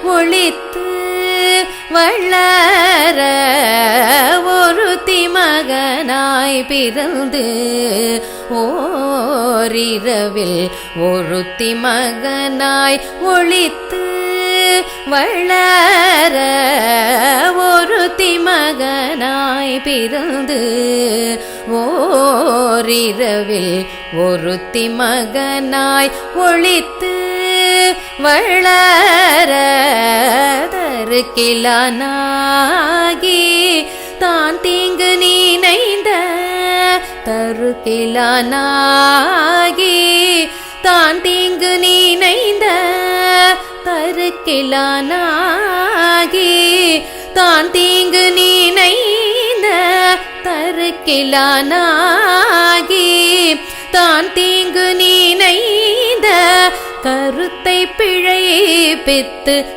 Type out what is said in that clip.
ஒளித்து வளர ஒருத்தி மகனாய் பிறந்து ஓரிரவில் ஒருத்தி மகனாய் ஒளித்து வளர ஒருத்தி மகனாய் பிறந்து ஓரிரவில் ஒருத்தி மகனாய் ஒளித்து வளர தருக்கிலானாகி தான் தீங்கு நினைந்த தருக்கிலானாகி தான் தீங்கு நினைந்த தருக்கிலானாகி தான் தீங்கு நினைந்த தருக்கிலானாகி தான் தீங்கு நினைந்த கருத்தை பிழைப்பித்து